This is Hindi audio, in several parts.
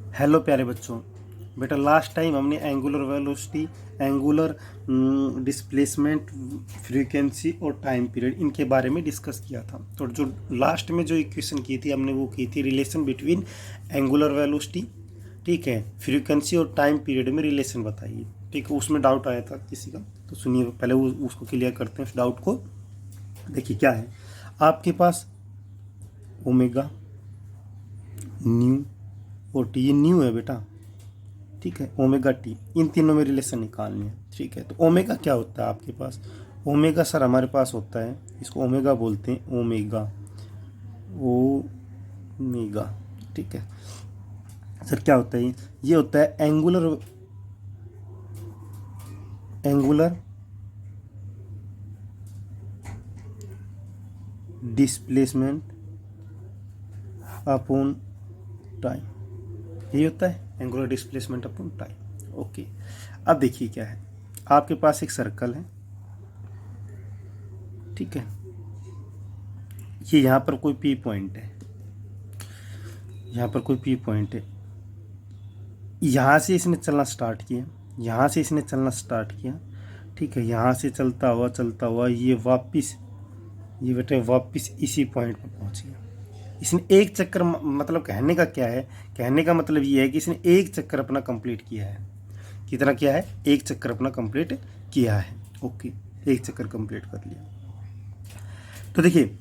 हेलो प्यारे बच्चों। बेटा लास्ट टाइम हमने angular velocity, angular displacement, frequency और टाइम पीरियड इनके बारे में डिस्कस किया था। तो जो लास्ट में जो इक्वेशन की थी हमने वो की थी रिलेशन बिटवीन एंगुलर वेलोसिटी, ठीक है, फ्रीक्वेंसी और टाइम पीरियड में रिलेशन बताइए। ठीक है, उसमें डाउट आया था किसी का, तो सुनिए पहले उसको क्लियर करते हैं उस डाउट को। देखिए क्या है आपके पास, ओमेगा, न्यू और टी। ये न्यू है बेटा, ठीक है, ओमेगा टी, इन तीनों में रिलेशन निकालनी है। ठीक है, तो ओमेगा क्या होता है आपके पास? ओमेगा सर हमारे पास होता है, इसको ओमेगा बोलते हैं, ओमेगा, ओमेगा, ठीक है सर। क्या होता है ये होता है angular, angular displacement upon time. यही होता है angular displacement upon time. Okay, अब देखिए क्या है, आपके पास एक सर्कल है, ठीक है, ये यहाँ पर कोई पी पॉइंट है, यहाँ पर कोई पी पॉइंट है, यहाँ से इसने चलना स्टार्ट किया, यहाँ से इसने चलना स्टार्ट किया, ठीक है, यहाँ से चलता हुआ ये वापस, ये बेटे वापस इसी पॉइंट पर पहुँच गया। इसने एक चक्कर, मतलब कहने का क्या है, कहने का मतलब ये है कि इसने एक चक्कर अपना कंप्लीट किया है। कितना किया है? एक चक्कर अपना कंप्लीट किया है। ओके, एक चक्कर कंप्लीट कर लिया। तो देखिए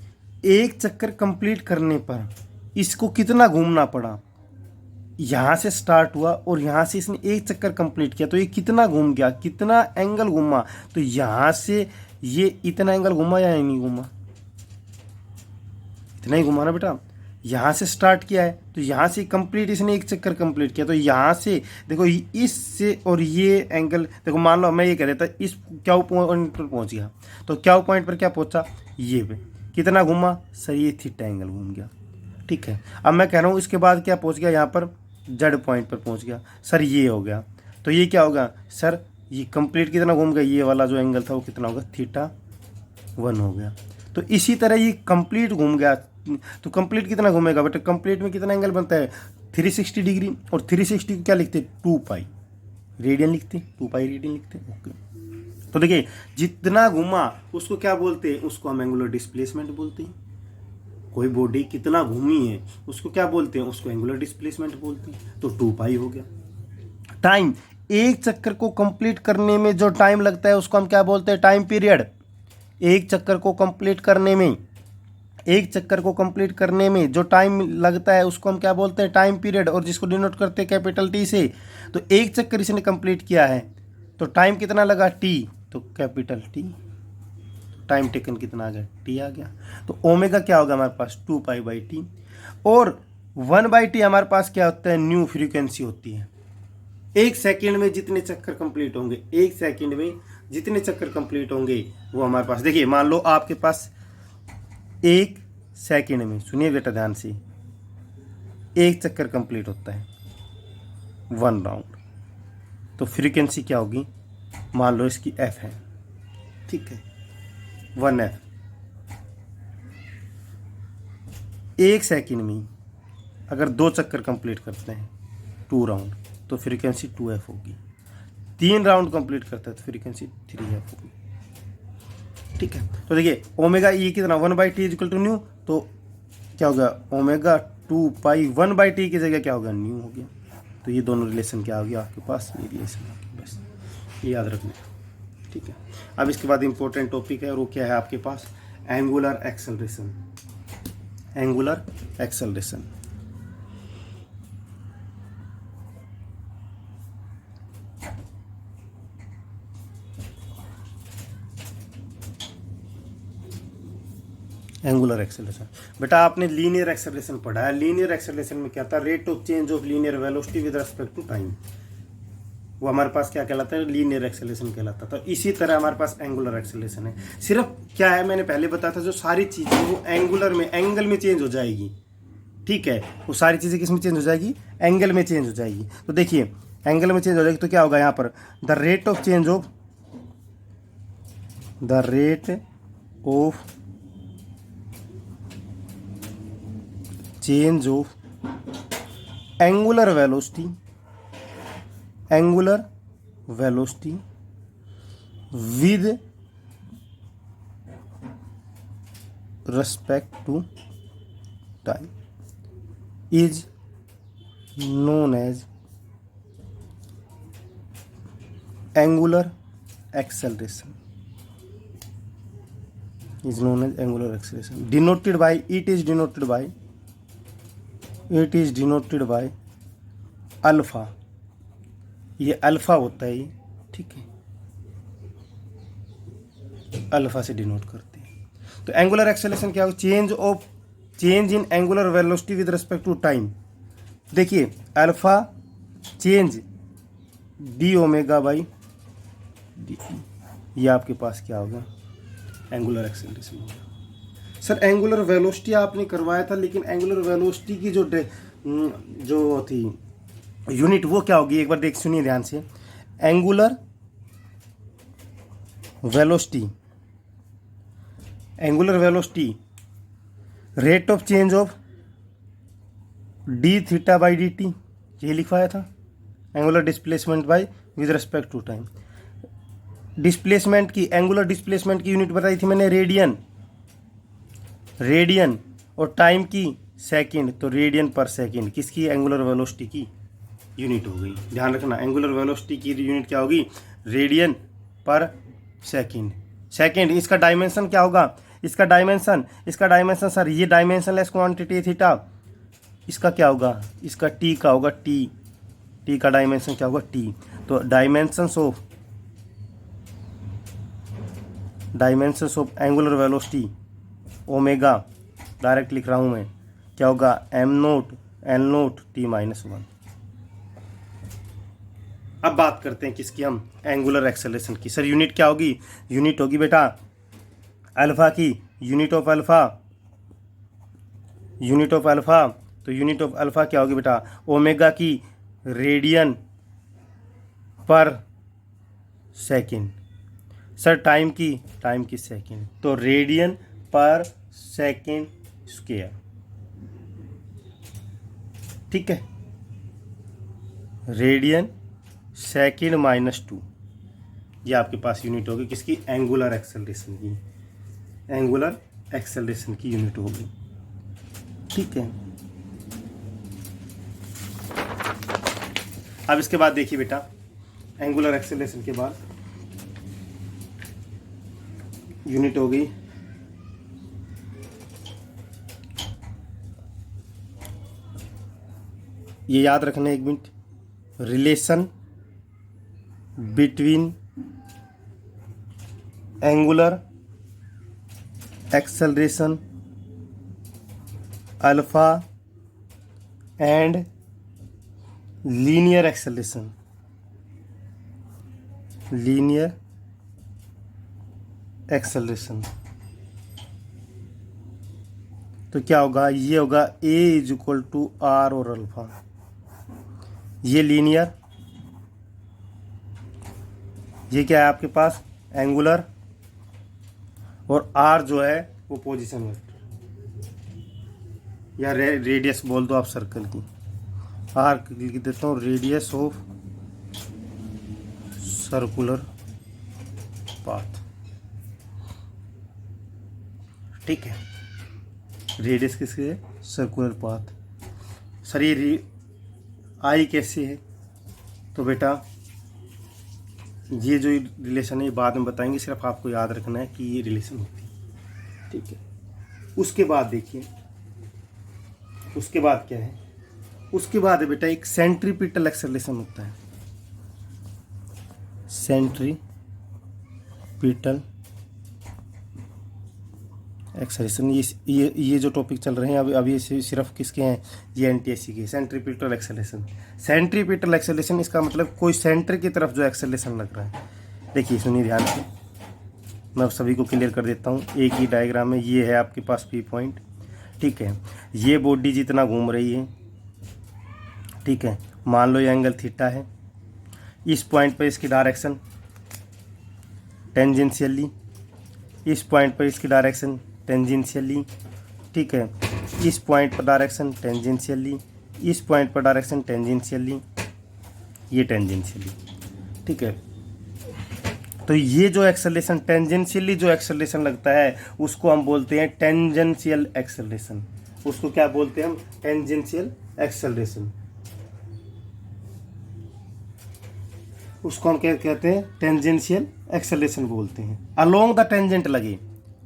एक चक्कर कंप्लीट करने पर इसको कितना घूमना पड़ा, यहाँ से स्टार्ट हुआ और यहाँ से इसने एक चक्कर कंप्लीट किया, तो ये कितना घूम गया, कितना एंगल घूमा? तो यहाँ से ये इतना एंगल घूमा या नहीं घूमा? इतना ही घुमा ना बेटा। यहाँ से स्टार्ट किया है तो यहाँ से कंप्लीट इसने एक चक्कर कंप्लीट किया, तो यहाँ से देखो इससे और ये एंगल देखो, मान लो मैं ये कह देता इस क्या पॉइंट पर पहुँच गया, तो क्या पॉइंट पर क्या पहुँचा, ये पे कितना घूमा सर, ये थीटा एंगल घूम गया। ठीक है, अब मैं कह रहा हूँ इसके बाद क्या पहुँच गया, यहाँ पर जेड पॉइंट पर पहुँच गया सर, ये हो गया। तो ये क्या होगा सर, ये कंप्लीट कितना घूम गया, ये वाला जो एंगल था वो कितना होगा, θ1 हो गया। तो इसी तरह ये कंप्लीट घूम गया, तो कंप्लीट कितना घूमेगा बेटा, कंप्लीट में कितना एंगल बनता है, 360 डिग्री, और 360 को क्या लिखते, 2 पाई रेडियन लिखते, 2 पाई रेडियन लिखते। ओके, तो देखिए जितना घूमा उसको क्या बोलते हैं, उसको हम एंगुलर डिस्प्लेसमेंट बोलते हैं। कोई बॉडी कितना घूमी है उसको क्या बोलते हैं, उसको एंगुलर डिस्प्लेसमेंट बोलते हैं। तो 2 पाई हो गया। टाइम, एक चक्कर को कंप्लीट करने में जो टाइम लगता है उसको हम क्या बोलते हैं, टाइम पीरियड। एक चक्कर को कंप्लीट करने में, एक चक्कर को कंप्लीट करने में जो टाइम लगता है उसको हम क्या बोलते हैं, टाइम पीरियड, और जिसको डिनोट करते हैं कैपिटल टी से। तो एक चक्कर इसने कंप्लीट किया है तो टाइम कितना लगा, टी, तो कैपिटल टी। टाइम टेकन कितना आ गया, टी आ गया। तो ओमेगा क्या होगा हमारे पास, 2 पाई बाई टी, और 1 बाई टी हमारे पास क्या होता है, न्यू फ्रीक्वेंसी होती है। एक सेकेंड में जितने चक्कर कंप्लीट होंगे, एक सेकेंड में जितने चक्कर कंप्लीट होंगे वो हमारे पास, देखिए मान लो आपके पास एक सेकेंड में, सुनिए बेटा ध्यान से, एक चक्कर कंप्लीट होता है 1 राउंड, तो फ्रीक्वेंसी क्या होगी, मान लो इसकी एफ है, ठीक है, 1 एफ। एक सेकेंड में अगर 2 चक्कर कंप्लीट करते हैं 2 राउंड, तो फ्रीक्वेंसी 2 एफ होगी। 3 राउंड कंप्लीट करता है तो फ्रीक्वेंसी 3 एफ होगी। ठीक है, तो देखिए ओमेगा ई कितना, 1 by t is equal to nu, तो क्या होगा, ओमेगा 2 पाई 1 बाई टी की जगह क्या होगा, न्यू हो गया। तो ये दोनों रिलेशन क्या हो गया आपके पास, ये रिलेशन आ गया, बस ये याद रखना। ठीक है, अब इसके बाद इंपॉर्टेंट टॉपिक है और वो क्या है आपके पास, angular acceleration. Angular acceleration, angular acceleration. बेटा आपने लीनियर एक्सेलरेशन पढ़ा है, लीनियर एक्सेलरेशन में क्या था, rate of change of linear velocity with respect to time, वो हमारे पास क्या कहलाता है, लीनियर एक्सेलरेशन कहलाता था। तो इसी तरह हमारे पास एंगुलर एक्सेलरेशन है। सिर्फ क्या है, मैंने पहले बताया था, जो सारी चीज़ें वो एंगुलर में, एंगल में चेंज हो जाएगी। ठीक है, वो सारी चीज़ें किस में चेंज हो जाएगी, एंगल में चेंज हो जाएगी। तो देखिए एंगल में चेंज हो जाएगी तो क्या होगा यहाँ पर, the rate of change of, the rate of change of angular velocity with respect to time is known as angular acceleration. Denoted by alpha. ये अल्फा होता है ये, ठीक है, अल्फा से डिनोट करते हैं. तो एंगुलर एक्सेलरेशन क्या हो? Change in angular velocity with respect to time. देखिए alpha change d omega by d, ये आपके पास क्या होगा? एंगुलर एक्सेलरेशन होगा. सर एंगुलर वेलोसिटी आपने करवाया था, लेकिन एंगुलर वेलोसिटी की जो थी यूनिट वो क्या होगी? एक बार देख सुनिए ध्यान से. Angular velocity rate of change of d theta by d t, ये लिखवाया था. Angular displacement by with respect to time. Displacement की, एंगुलर डिस्प्लेसमेंट की यूनिट बताई थी मैंने रेडियन और टाइम की सेकंड. तो रेडियन पर सेकंड किसकी? एंगुलर वेलोसिटी की यूनिट हो गई. ध्यान रखना, एंगुलर वेलोसिटी की यूनिट क्या होगी? Radian per second. इसका डायमेंशन क्या होगा? इसका डायमेंशन सर, ये डायमेंशनलेस क्वांटिटी थीटा, इसका क्या होगा? इसका टी का होगा. टी का डायमेंशन क्या होगा? टी. तो dimensions of angular velocity omega direct लिख रहा हूं मैं, क्या होगा? M naught L naught T minus 1. अब बात करते हैं किसकी? हम एंगुलर एक्सेलरेशन की. सर यूनिट क्या होगी? यूनिट होगी बेटा अल्फा की. Unit of alpha. तो यूनिट ऑफ अल्फा क्या होगी बेटा? ओमेगा की radian per second. Sir time की सेकंड. तो रेडियन पर सेकंड स्क्वायर, ठीक है. रेडियन सेकंड माइनस 2, ये आपके पास यूनिट होगी किसकी? एंगुलर एक्सेलरेशन की यूनिट होगी, ठीक है. अब इसके बाद देखिए बेटा, एंगुलर एक्सेलरेशन के बाद यूनिट हो गई ये याद रखना 1 minute. Relation between angular acceleration alpha and linear acceleration. तो क्या होगा? ये होगा A is equal to r और अल्फा. ये लीनियर, ये क्या है आपके पास? एंगुलर. और आर जो है वो पोजीशन वेक्टर या रेडियस बोल दो आप सर्कल की. आर लिख देता हूँ रेडियस ऑफ सर्कुलर पाथ, ठीक है. रेडियस किसकी है? Circular path. सर ये आई कैसे है? तो बेटा ये जो रिलेशन है ये बाद में बताएंगे, सिर्फ आपको याद रखना है कि ये रिलेशन होती है, ठीक है. उसके बाद देखिए, उसके बाद क्या है? उसके बाद है बेटा एक सेंट्रीपिटल एक्सेलरेशन होता है. सेंट्रीपिटल एक्सेलरेशन, ये जो टॉपिक चल रहे हैं अभी सिर्फ किसके हैं? ये एनटीएससी के. सेंट्रीपिटल एक्सेलरेशन इसका मतलब कोई सेंटर की तरफ जो एक्सेलरेशन लग रहा है. देखिए सुनिए ध्यान से, मैं सभी को क्लियर कर देता हूँ. एक ही डायग्राम में ये है आपके पास पी पॉइंट, ठीक है. ये बॉडी जितना घूम रही है, ठीक है, मान लो ये एंगल थीटा है. इस पॉइंट पर इसकी डायरेक्शन टेंजेंशियली, इस पॉइंट पर इसकी डायरेक्शन टेंजेंशियली, ठीक है. इस पॉइंट पर डायरेक्शन टेंजेंशियली, इस पॉइंट पर डायरेक्शन टेंजेंशियली, ये टेंजेंशियली, ठीक है। तो ये जो एक्सेलरेशन टेंजेंशियली जो एक्सेलरेशन लगता है उसको हम बोलते हैं टेंजेंशियल एक्सेलरेशन। उसको क्या बोलते हैं हम? Tangential acceleration. उसको हम क्या कहते हैं? टेंजेंशियल एक्सेलरेशन बोलते हैं। अलोंग द टेंजेंट लगे,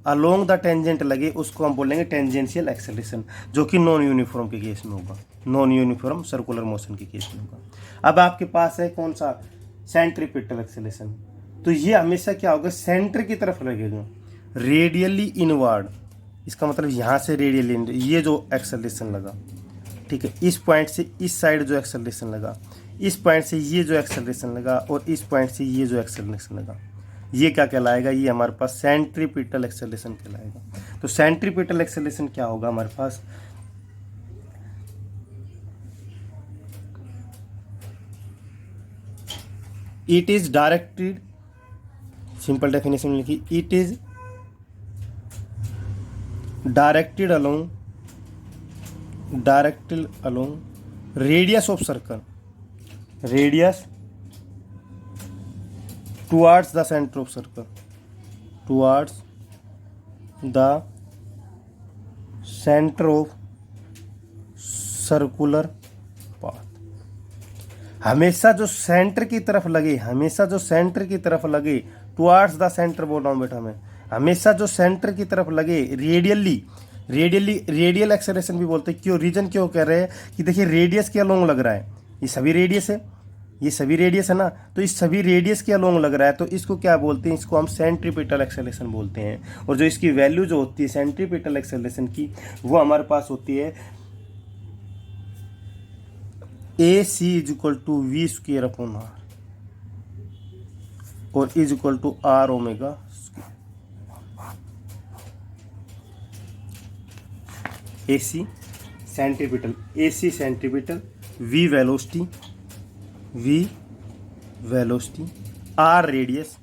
अलोंग द टेंजेंट लगे उसको हम बोलेंगे टेंजेंशियल एक्सेलरेशन, जो कि नॉन यूनिफॉर्म के केस में होगा, नॉन यूनिफॉर्म सर्कुलर मोशन के केस में होगा। अब आपके पास है कौन सा? Centripetal acceleration. तो ये हमेशा क्या होगा? सेंटर की तरफ लगेगा, रेडियली इनवर्ड। इसका मतलब यहाँ से रेडियली, ये जो एक्सेलरेशन लगा, ठीक है, इस पॉइंट से इस साइड जो एक्सेलरेशन लगा, इस पॉइंट से ये जो एक्सेलरेशन लगा, और इस पॉइंट से ये जो एक्सेलरेशन लगा, ये क्या कहलाएगा? ये हमारे पास सेंट्रीपिटल एक्सेलरेशन कहलाएगा। तो सेंट्रीपिटल एक्सेलरेशन क्या होगा हमारे पास? It is directed, simple definition में लिखी, it is directed along radius of circle, radius towards the centre of circle, towards the centre of circular path. हमेशा जो सेंटर की तरफ लगे, हमेशा जो सेंटर की तरफ लगे, टुवार्ड्स द सेंटर बोल रहा हूँ बेटा मैं, हमेशा जो सेंटर की तरफ लगे, रेडियल एक्सेलरेशन भी बोलते हैं। क्यों? रीजन क्यों कह रहे हैं कि देखिए रेडियस के अलोंग लग रहा है, ये सभी रेडियस है, ये सभी रेडियस है ना, तो इस सभी रेडियस के अलोंग लग रहा है, तो इसको क्या बोलते हैं? इसको हम सेंट्रीपिटल एक्सेलरेशन बोलते हैं। और जो इसकी वैल्यू जो होती है सेंट्रीपिटल एक्सेलरेशन की, वो हमारे पास होती है AC = v² और R omega. AC centripetal, V velocity, R radius,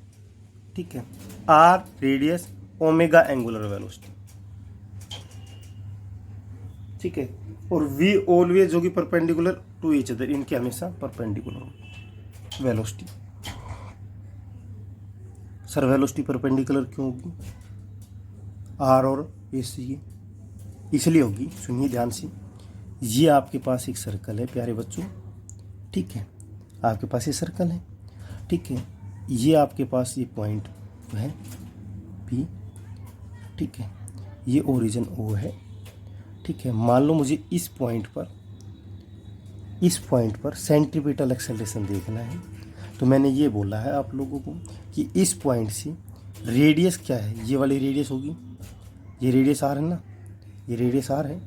ठीक है, R radius, omega angular velocity, ठीक है। और V ऑलवेज होगी परपेंडिकुलर टू ईच अदर, इनके हमेशा परपेंडिकुलर होगी वेलोसिटी। सर वेलोसिटी परपेंडिकुलर क्यों होगी? R और AC की इसलिए होगी, सुनिए ध्यान से। ये आपके पास एक सर्कल है प्यारे बच्चों, ठीक है, आपके पास ये सर्कल है, ठीक है, ये आपके पास ये पॉइंट है P, ठीक है, ये ओरिजिन O है, ठीक है। मान लो मुझे इस पॉइंट पर सेंट्रीपिटल एक्सेलरेशन देखना है, तो मैंने ये बोला है आप लोगों को कि इस पॉइंट से रेडियस क्या है? ये वाली रेडियस होगी, ये रेडियस R है ना, ये रेडियस R है,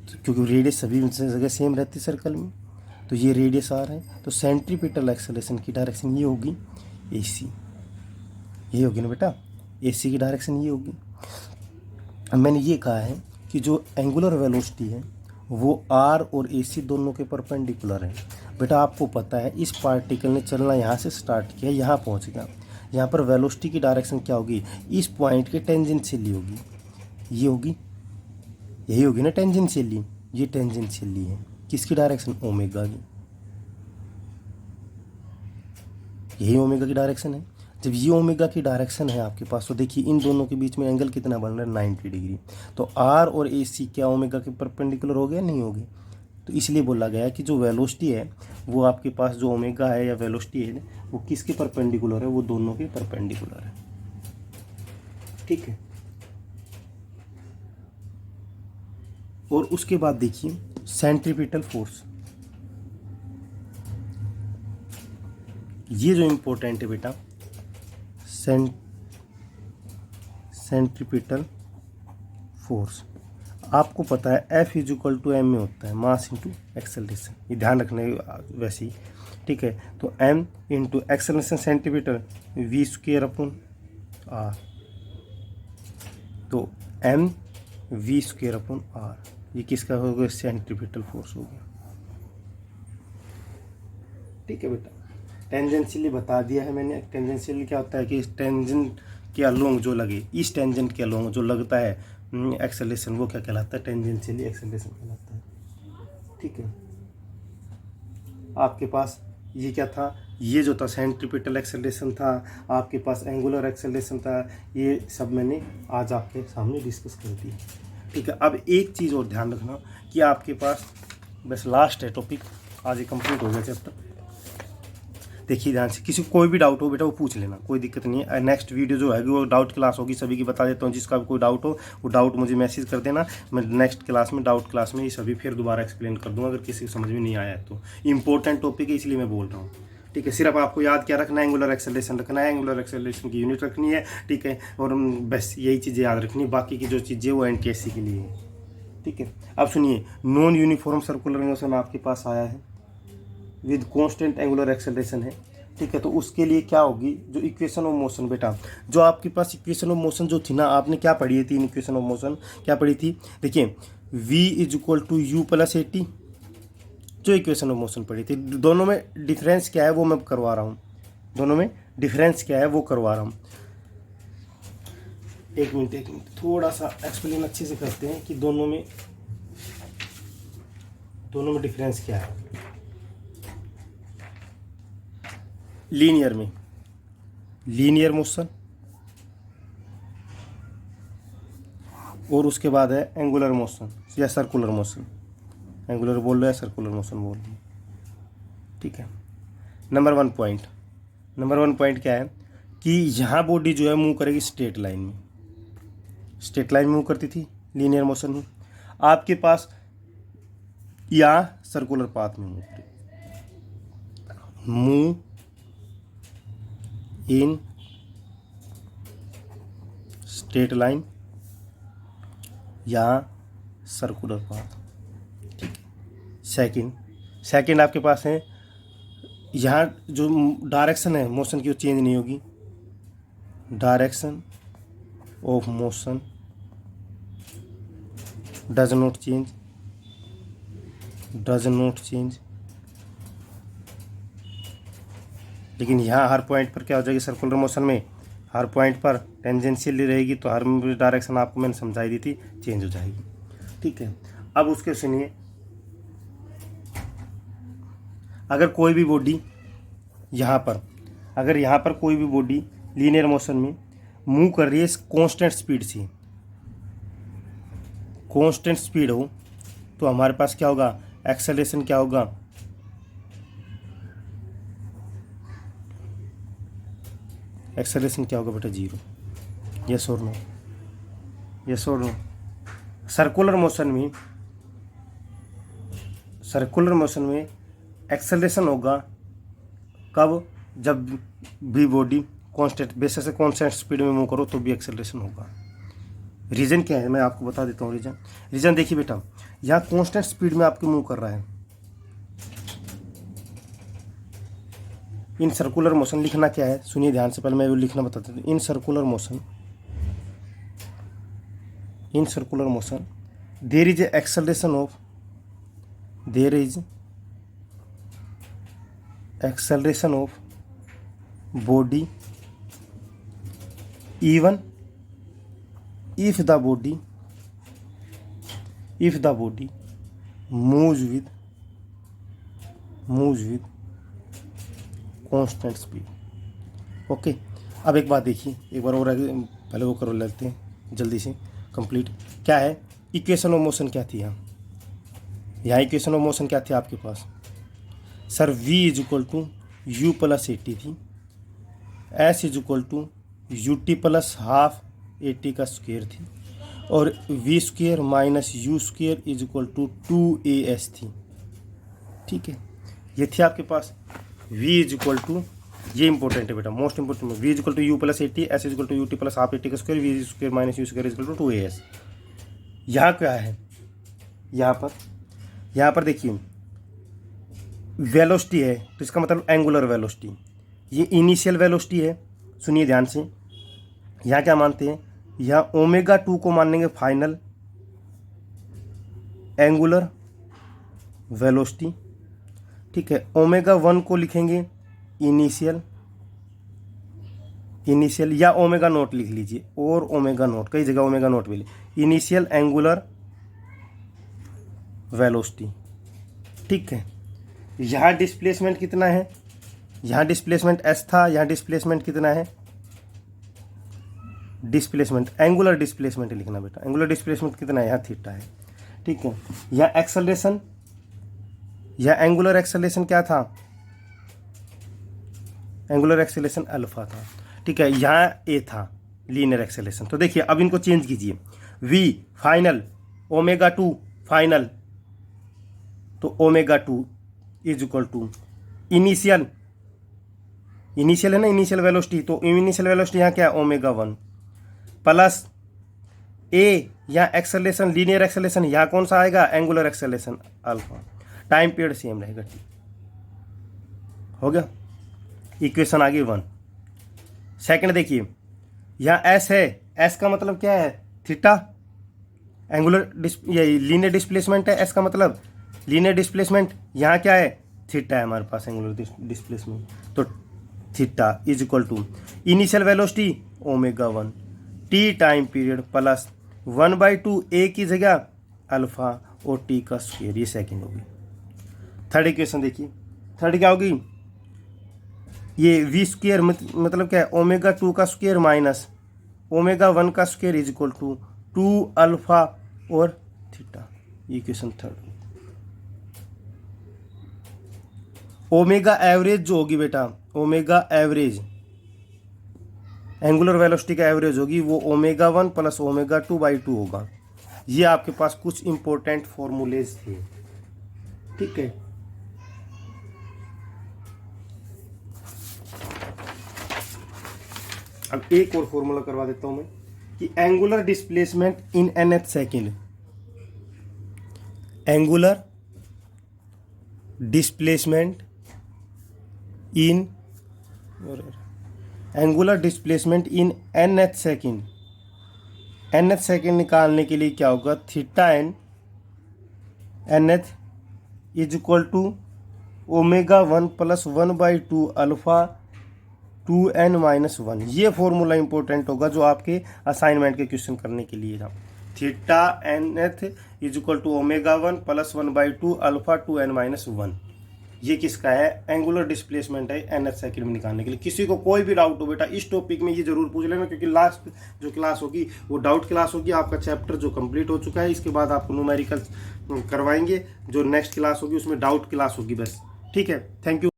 तो क्योंकि रेडियस सभी जगह सेम रहती है सर्कल में, तो ये रेडियस R है, तो सेंट्रीपिटल एक्सेलरेशन की डायरेक्शन ये होगी AC, ये होगी ना बेटा, AC की डायरेक्शन ये होगी। अब मैंने ये कहा है कि जो एंगुलर वेलोसिटी है वो R और AC दोनों के परपेंडिकुलर है। बेटा आपको पता है इस पार्टिकल ने चलना यहाँ से स्टार्ट किया, यहाँ पहुँच गया, यहाँ पर वेलोसिटी की डायरेक्शन क्या होगी? इस पॉइंट के टेंजेंशियली होगी, ये होगी, यही होगी ना टेंजेंशियली, ये टेंजेंशियली है, किसकी डायरेक्शन? ओमेगा की, यही ओमेगा की डायरेक्शन है। जब ये ओमेगा की डायरेक्शन है आपके पास, तो देखिए इन दोनों के बीच में एंगल कितना बन रहा है? 90 डिग्री। तो R और AC क्या ओमेगा के परपेंडिकुलर हो गए? नहीं हो गए। तो इसलिए बोला गया कि जो वेलोसिटी है वो आपके पास जो ओमेगा है या वेलोसिटी है वो किसके परपेंडिकुलर है? वो दोनों के परपेंडिकुलर है, ठीक है। और उसके बाद देखिए सेंट्रीपिटल फोर्स, ये जो इम्पोर्टेंट है बेटा, सेंट्रीपिटल फोर्स आपको पता है F = m में होता है, मास इंटू एक्सेलरेशन, ये ध्यान रखने वैसे ही, ठीक है। तो m into acceleration centimetre v² R, तो m v² R, ये किसका हो गया? सेंट्रीपिटल फोर्स हो गया, ठीक है बेटा। टेंजेंशियली बता दिया है मैंने। टेंजेंशियली क्या होता है कि इस टेंजेंट के अलोंग जो लगे, इस टेंजेंट के अलोंग जो लगता है एक्सेलरेशन, वो क्या कहलाता है? टेंजेंशियली एक्सेलरेशन कहलाता है, ठीक है। आपके पास ये क्या था, ये जो था सेंट्रीपिटल एक्सेलरेशन था, आपके पास एंगुलर एक्सेलरेशन था, ये सब मैंने आज आपके सामने डिस्कस कर दिया। ठीक है, अब एक चीज़ और ध्यान रखना कि आपके पास बस लास्ट है टॉपिक, आज ये कंप्लीट हो गया चैप्टर। देखिए ध्यान से, किसी को कोई भी डाउट हो बेटा वो पूछ लेना, कोई दिक्कत नहीं है। नेक्स्ट वीडियो जो है वो डाउट क्लास होगी, सभी की बता देता हूँ। जिसका भी कोई डाउट हो वो डाउट मुझे मैसेज कर देना, मैं नेक्स्ट क्लास में डाउट क्लास में ये सभी फिर दोबारा एक्सप्लेन कर दूँगा, अगर किसी को समझ में नहीं आया है तो। इंपॉर्टेंट टॉपिक है इसलिए मैं बोल रहा हूँ। ठीक है, सिर्फ आपको याद क्या रखना है, एंगुलर एक्सेलरेशन रखना है, एंगुलर एक्सेलरेशन की यूनिट रखनी है। ठीक है, और बस यही चीज़ें याद रखनी है, बाकी की जो चीज़ें वो NTSC के लिए है। ठीक है, अब सुनिए, नॉन यूनिफॉर्म सर्कुलर मोशन आपके पास आया है विद कांस्टेंट एंगुलर एक्सेलरेशन है। ठीक है, तो उसके लिए क्या होगी, जो इक्वेशन ऑफ मोशन बेटा, जो आपके पास इक्वेशन ऑफ मोशन जो थी ना, आपने क्या पढ़ी है, तीन इक्वेशन ऑफ मोशन क्या पढ़ी थी। देखिए v = u + at, जो इक्वेशन ऑफ मोशन पढ़ी थी, दोनों में डिफरेंस क्या है वो मैं करवा रहा हूँ, दोनों में डिफरेंस क्या है वो करवा रहा हूँ। एक मिनट थोड़ा सा एक्सप्लेन अच्छे से करते हैं कि दोनों में डिफरेंस क्या है। लीनियर मोशन और उसके बाद है एंगुलर मोशन या सर्कुलर मोशन, एंगुलर बोल रहे हैं सर्कुलर मोशन बोल रहे हैं। ठीक है, नंबर वन पॉइंट क्या है कि यहाँ बॉडी जो है मूव करेगी स्ट्रेट लाइन में मूव करती थी लीनियर मोशन में, आपके पास यहाँ सर्कुलर पाथ में मूव इन स्ट्रेट लाइन या सर्कुलर पाथ। ठीक है, सेकंड आपके पास है, यहाँ जो डायरेक्शन है मोशन की वो चेंज नहीं होगी, direction of motion does not change. लेकिन यहाँ हर पॉइंट पर क्या हो जाएगी, सर्कुलर मोशन में हर पॉइंट पर टेंजेंशियल रहेगी, तो हर डायरेक्शन आपको मैंने समझाई दी थी चेंज हो जाएगी। ठीक है, अब उसके सुनिए, अगर कोई भी बॉडी यहाँ पर कोई भी बॉडी लीनियर मोशन में मूव कर रही है कांस्टेंट स्पीड हो, तो हमारे पास क्या होगा, एक्सेलरेशन क्या होगा, बेटा 0। यस और नो। सर्कुलर मोशन में एक्सेलरेशन होगा कब, जब भी बॉडी कांस्टेंट स्पीड में मूव करो तो भी एक्सेलरेशन होगा। रीज़न क्या है मैं आपको बता देता हूँ। रीज़न देखिए बेटा, यहाँ कांस्टेंट स्पीड में आपके मूव कर रहा है, इन सर्कुलर मोशन लिखना क्या है, सुनिए ध्यान से, पहले मैं वो लिखना बताता हूँ। In circular motion there is acceleration of body even if the body moves with constant speed। Okay, अब एक बात देखिए, एक बार और पहले वो करो लेते हैं जल्दी से कंप्लीट। क्या है इक्वेशन ऑफ मोशन, क्या थी यहाँ इक्वेशन ऑफ मोशन क्या थी आपके पास, सर v = u + at थी, s = ut + ½ at का स्क्वायर थी, और v² - u² = 2as थी। ठीक है, ये थी आपके पास v = ये इंपॉर्टेंट है बेटा, most important, v = u + at, s = ut + ½ at का स्क्वायर, v² - u² = 2as। यहाँ क्या है, यहाँ पर देखिए वेलोसिटी है, तो इसका मतलब एंगुलर वेलोसिटी, ये इनिशियल वेलोसिटी है। सुनिए ध्यान से, यहाँ क्या मानते हैं, यहाँ ω2 को मानेंगे फाइनल एंगुलर वेलोसिटी। ठीक है, ω1 को लिखेंगे इनिशियल या ω0 लिख लीजिए, और ω0 कई जगह ω0 मिले, इनिशियल एंगुलर वेलोसिटी। ठीक है, यहाँ डिस्प्लेसमेंट कितना है, यहाँ डिस्प्लेसमेंट एस था, यहाँ डिस्प्लेसमेंट कितना है, डिस्प्लेसमेंट एंगुलर डिस्प्लेसमेंट लिखना बेटा, एंगुलर डिस्प्लेसमेंट कितना है, यहाँ थीटा है, ठीक है। यहाँ एक्सेलरेशन, यहाँ एंगुलर एक्सेलरेशन क्या था, एंगुलर एक्सेलरेशन अल्फा था, ठीक है। यहाँ ए था लीनियर एक्सेलरेशन। तो देखिए अब इनको चेंज कीजिए, वी फाइनल ओमेगा 2 फाइनल, तो omega 2 is equal to initial, initial है ना, इनिशियल वेलोसिटी, तो इनिशियल वेलोसिटी यहाँ क्या है ओमेगा 1 प्लस ए, यहाँ एक्सेलरेशन लीनियर एक्सेलरेशन, यहाँ कौन सा आएगा angular acceleration alpha, time period same रहेगा, ठीक हो गया, इक्वेशन आ गई 1। सेकंड देखिए, यहाँ एस है, एस का मतलब क्या है थीटा, एंगुलर ये लीनियर डिस्प्लेसमेंट है, एस का मतलब लीनियर डिस्प्लेसमेंट, यहाँ क्या है थीटा है हमारे पास एंगुलर डिस्प्लेसमेंट, तो theta is equal to initial velocity omega 1 t time period plus 1/2 a की जगह अल्फा और टी का स्क्वायर, ये सेकंड होगी। थर्ड इक्वेशन देखिए, थर्ड क्या होगी, ये वी स्क्वायर मतलब क्या है ओमेगा 2 का स्क्वायर माइनस ओमेगा 1 का square is equal to 2 alpha और theta, equation third. Omega average जो होगी बेटा, ओमेगा एवरेज एंगुलर वेलोसिटी का एवरेज होगी, वो ओमेगा 1 प्लस ओमेगा 2/2 होगा। ये आपके पास कुछ इंपॉर्टेंट फॉर्मूलेज थे, ठीक है। अब एक और फॉर्मूला करवा देता हूं मैं कि angular displacement in nth second, angular displacement in angular displacement in nth second, nth second निकालने के लिए क्या होगा, theta n nth is equal to omega 1 plus 1/2 alpha 2n-1। ये फॉर्मूला इंपॉर्टेंट होगा जो आपके असाइनमेंट के क्वेश्चन करने के लिए था। Theta nth is equal to omega 1 plus 1/2 alpha 2n-1, ये किसका है एंगुलर डिस्प्लेसमेंट है nth सेकंड में निकालने के लिए। किसी को कोई भी डाउट हो बेटा इस टॉपिक में ये जरूर पूछ लेना, क्योंकि लास्ट जो क्लास होगी वो डाउट क्लास होगी, आपका चैप्टर जो कंप्लीट हो चुका है, इसके बाद आपको न्यूमेरिकल करवाएंगे, जो नेक्स्ट क्लास होगी उसमें डाउट क्लास होगी बस, ठीक है। Thank you.